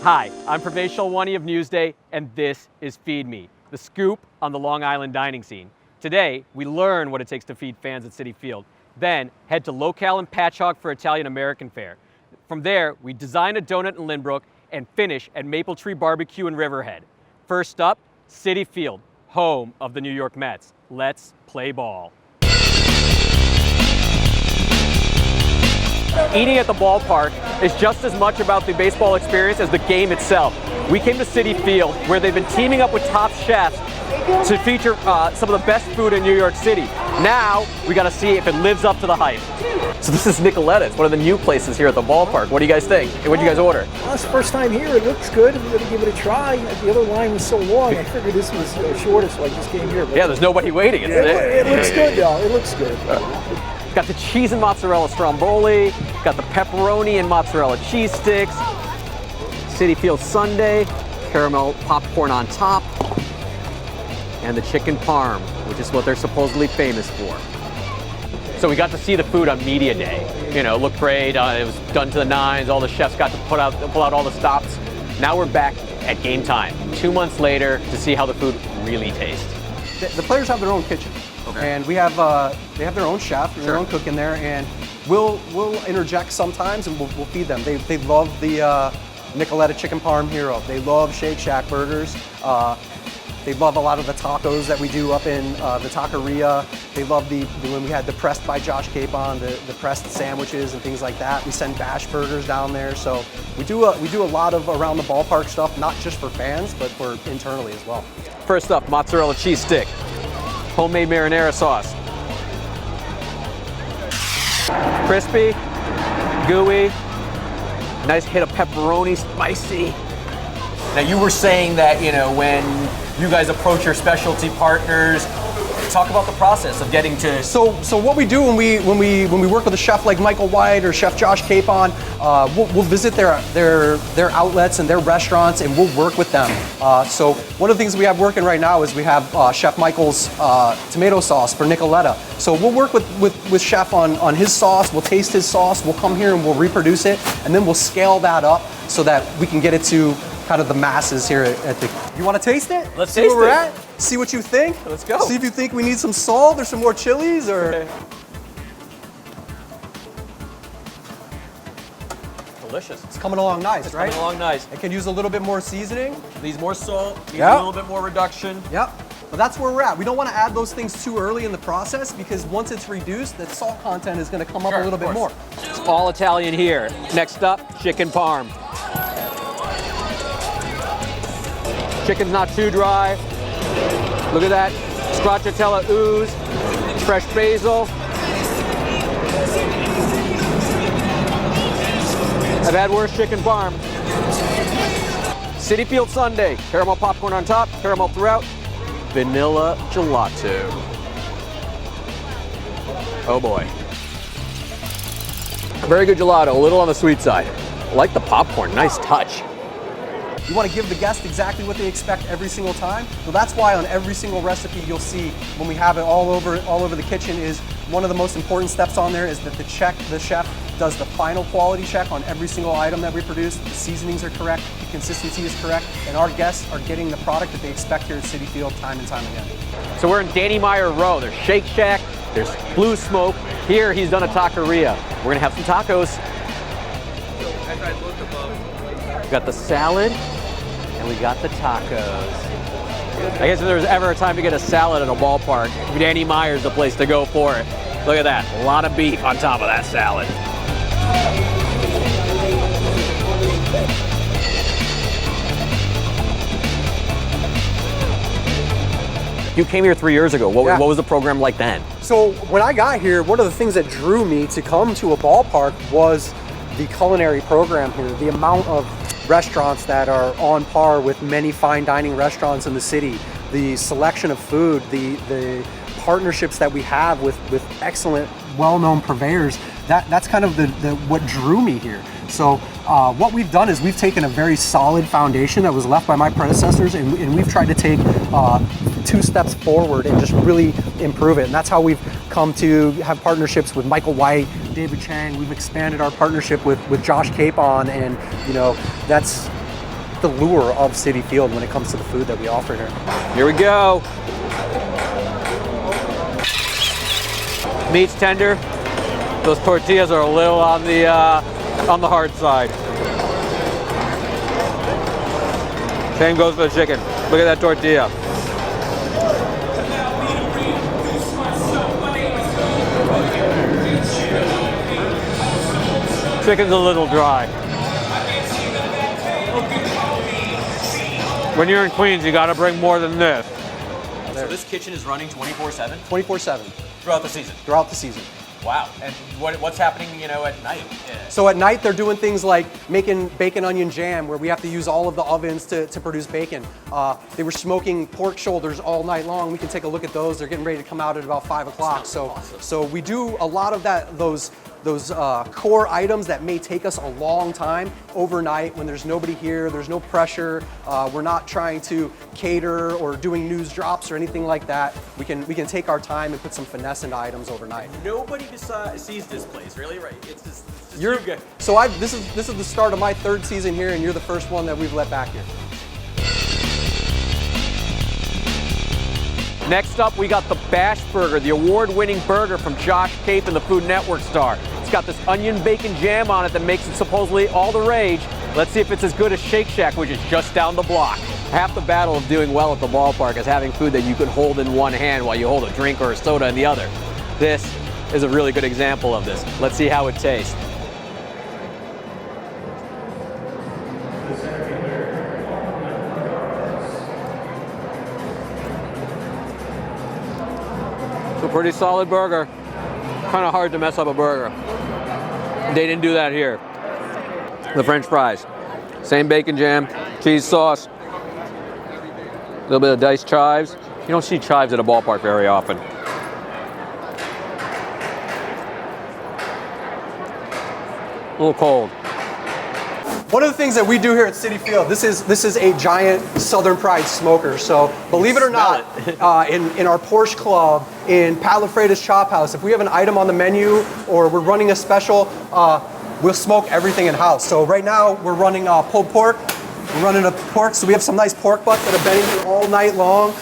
Hi, I'm Provincial One of Newsday, and this is Feed Me, the scoop on the Long Island dining scene. Today, we learn what it takes to feed fans at Citi Field, then head to Locale and Patchogue for Italian-American fare. From there, we design a donut in Lynbrook and finish at Maple Tree BBQ in Riverhead. First up, Citi Field, home of the New York Mets. Let's play ball. Eating at the ballpark is just as much about the baseball experience as the game itself. We came to Citi Field, where they've been teaming up with top chefs to feature some of the best food in New York City. Now, we got to see if it lives up to the hype. So this is Nicoletta. It's one of the new places here at the ballpark. What do you guys think? What did you guys order? Well, it's the first time here. It looks good. I'm going to give it a try. The other line was so long, I figured this was shorter, so I just came here. Yeah, there's nobody waiting. It looks good, though. It looks good. Got the cheese and mozzarella stromboli, got the pepperoni and mozzarella cheese sticks, Citi Field sundae, caramel popcorn on top, and the chicken parm, which is what they're supposedly famous for. So we got to see the food on media day. You know, it looked great. It was done to the nines. All the chefs got to pull out all the stops. Now we're back at game time, 2 months later, to see how the food really tastes. The players have their own kitchen. Okay. And we have they have their own chef, their own cook in there, and we'll interject sometimes, and we'll feed them. They love the Nicoletta chicken parm hero. They love Shake Shack burgers. They love a lot of the tacos that we do up in the taqueria. They love when we had the pressed by Josh Capon, the pressed sandwiches and things like that. We send bash burgers down there, so we do a lot of around the ballpark stuff, not just for fans, but for internally as well. First up, mozzarella cheese stick. Homemade marinara sauce. Crispy, gooey, nice hit of pepperoni, spicy. Now you were saying that, you know, when you guys approach your specialty partners, talk about the process of getting to. So what we do when we work with a chef like Michael White or Chef Josh Capon, we'll visit their outlets and their restaurants, and we'll work with them. So one of the things we have working right now is we have Chef Michael's tomato sauce for Nicoletta. So we'll work with Chef on his sauce. We'll taste his sauce. We'll come here and we'll reproduce it, and then we'll scale that up so that we can get it to kind of the masses here at the. You want to taste it? Let's see taste where we're it. at. See what you think. Let's go. See if you think we need some salt or some more chilies or. Okay. Delicious. It's coming along nice, right? Coming along nice. It can use a little bit more seasoning. Needs more salt. Needs a little bit more reduction. Yep. But that's where we're at. We don't want to add those things too early in the process, because once it's reduced, the salt content is going to come up a little bit more. It's all Italian here. Next up, chicken parm. Chicken's not too dry. Look at that. Stracciatella ooze, fresh basil. I've had worse chicken parm. Citi Field sundae. Caramel popcorn on top, caramel throughout. Vanilla gelato. Oh boy. Very good gelato, a little on the sweet side. I like the popcorn, nice touch. You want to give the guest exactly what they expect every single time. So that's why on every single recipe you'll see when we have it all over the kitchen is one of the most important steps on there is that the chef does the final quality check on every single item that we produce. The seasonings are correct, the consistency is correct, and our guests are getting the product that they expect here at Citi Field time and time again. So we're in Danny Meyer Row. There's Shake Shack, there's Blue Smoke. Here he's done a taqueria. We're gonna have some tacos. We got the salad, and we got the tacos. I guess if there's ever a time to get a salad at a ballpark, Danny Meyer's the place to go for it. Look at that, a lot of beef on top of that salad. You came here 3 years ago. What was the program like then? So when I got here, one of the things that drew me to come to a ballpark was the culinary program here, the amount of restaurants that are on par with many fine dining restaurants in the city, the selection of food, the partnerships that we have with excellent, well-known purveyors. That's kind of what drew me here. So what we've done is we've taken a very solid foundation that was left by my predecessors, and we've tried to take 2 steps forward and just really improve it. And that's how we've come to have partnerships with Michael White, David Chang. We've expanded our partnership with Josh Capon, and you know, that's the lure of Citi Field when it comes to the food that we offer here. Here we go. Meat's tender. Those tortillas are a little on the hard side. Same goes for the chicken. Look at that tortilla. Chicken's a little dry. When you're in Queens, you gotta bring more than this. So this kitchen is running 24/7? 24/7 Throughout the season? throughout the season. Wow. And what's happening, at night? So at night, they're doing things like making bacon onion jam, where we have to use all of the ovens to produce bacon. They were smoking pork shoulders all night long. We can take a look at those. They're getting ready to come out at about 5 o'clock. So we do a lot of those core items that may take us a long time overnight when there's nobody here, there's no pressure, we're not trying to cater or doing news drops or anything like that. We can take our time and put some finesse into items overnight. Nobody sees this place, really, right? It's just You're good. So this is the start of my 3rd season here, and you're the first one that we've let back here. Next up, we got the Bash Burger, the award-winning burger from Josh Cape and the Food Network star. It's got this onion bacon jam on it that makes it supposedly all the rage. Let's see if it's as good as Shake Shack, which is just down the block. Half the battle of doing well at the ballpark is having food that you could hold in one hand while you hold a drink or a soda in the other. This is a really good example of this. Let's see how it tastes. It's a pretty solid burger. Kind of hard to mess up a burger. They didn't do that here. The French fries, same bacon jam, cheese sauce, a little bit of diced chives. You don't see chives at a ballpark very often. A little cold. One of the things that we do here at Citi Field, this is a giant Southern Pride smoker. So believe it or not, in our Porsche Club, in Pat LaFreda's Chop House, if we have an item on the menu or we're running a special, we'll smoke everything in house. So right now we're running pulled pork. We're running a pork, so we have some nice pork butts that have been in here all night long.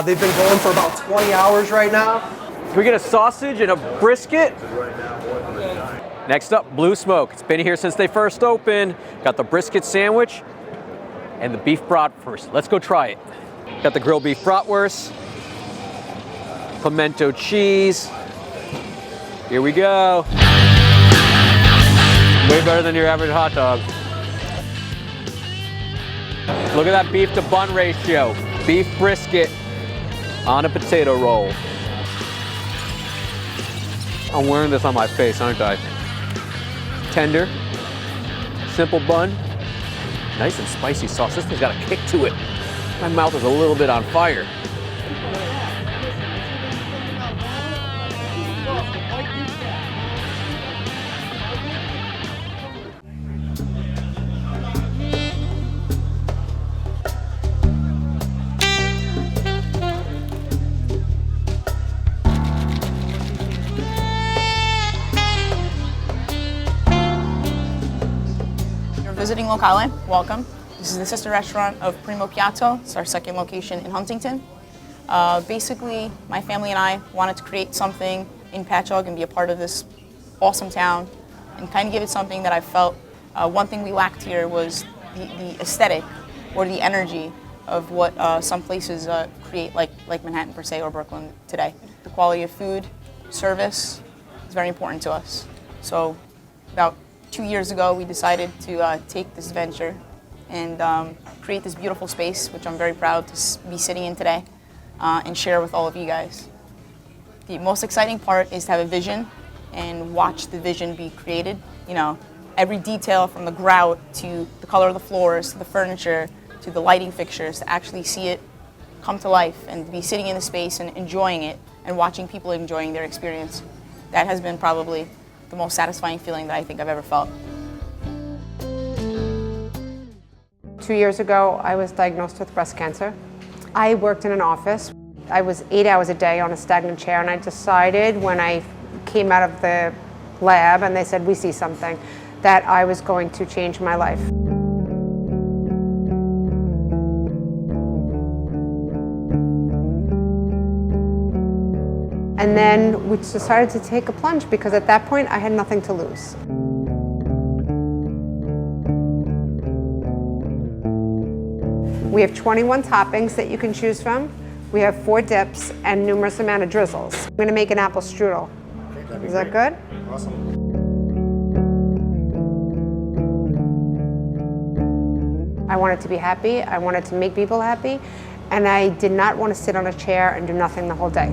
They've been going for about 20 hours right now. Can we get a sausage and a brisket? Next up, Blue Smoke. It's been here since they first opened. Got the brisket sandwich and the beef bratwurst. Let's go try it. Got the grilled beef bratwurst, pimento cheese. Here we go. Way better than your average hot dog. Look at that beef to bun ratio. Beef brisket on a potato roll. I'm wearing this on my face, aren't I? Tender, simple bun, nice and spicy sauce. This thing's got a kick to it. My mouth is a little bit on fire. Visiting Locale, welcome. This is the sister restaurant of Primo Piazza. It's our 2nd location in Huntington. Basically, my family and I wanted to create something in Patchogue and be a part of this awesome town and kind of give it something that I felt one thing we lacked here was the aesthetic or the energy of what some places create, like Manhattan per se or Brooklyn today. The quality of food, service is very important to us. So about 2 years ago, we decided to take this venture and create this beautiful space, which I'm very proud to be sitting in today and share with all of you guys. The most exciting part is to have a vision and watch the vision be created. You know, every detail from the grout to the color of the floors to the furniture to the lighting fixtures, to actually see it come to life and be sitting in the space and enjoying it and watching people enjoying their experience. That has been probably the most satisfying feeling that I think I've ever felt. 2 years ago, I was diagnosed with breast cancer. I worked in an office. I was 8 hours a day on a stagnant chair, and I decided when I came out of the lab and they said, we see something, that I was going to change my life. And then we decided to take a plunge because at that point I had nothing to lose. We have 21 toppings that you can choose from. We have 4 dips and numerous amount of drizzles. I'm gonna make an apple strudel. Is that good? Awesome. I wanted to be happy, I wanted to make people happy, and I did not want to sit on a chair and do nothing the whole day.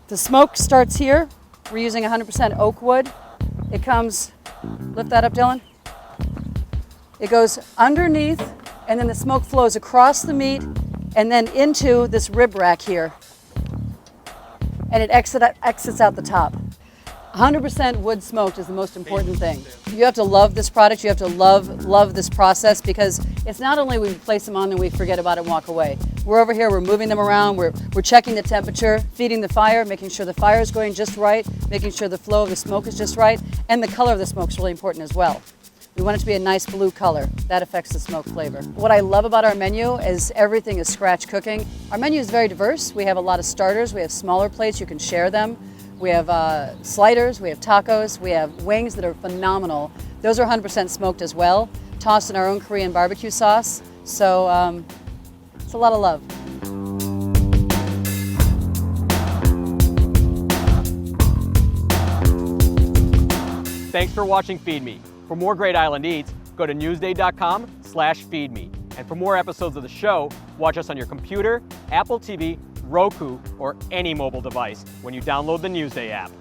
The smoke starts here. We're using 100% oak wood. It comes, lift that up, Dylan. It goes underneath, and then the smoke flows across the meat and then into this rib rack here. And it exits out the top. 100% wood smoked is the most important thing. You have to love this product. You have to love this process, because it's not only we place them on and we forget about it and walk away. We're over here, we're moving them around, we're checking the temperature, feeding the fire, making sure the fire is going just right, making sure the flow of the smoke is just right, and the color of the smoke is really important as well. We want it to be a nice blue color. That affects the smoke flavor. What I love about our menu is everything is scratch cooking. Our menu is very diverse. We have a lot of starters, we have smaller plates, you can share them. We have sliders, we have tacos, we have wings that are phenomenal. Those are 100% smoked as well, tossed in our own Korean barbecue sauce. So it's a lot of love. Thanks for watching Feed Me. For more great island eats, go to newsday.com/feedme. And for more episodes of the show, watch us on your computer, Apple TV, Roku, or any mobile device when you download the Newsday app.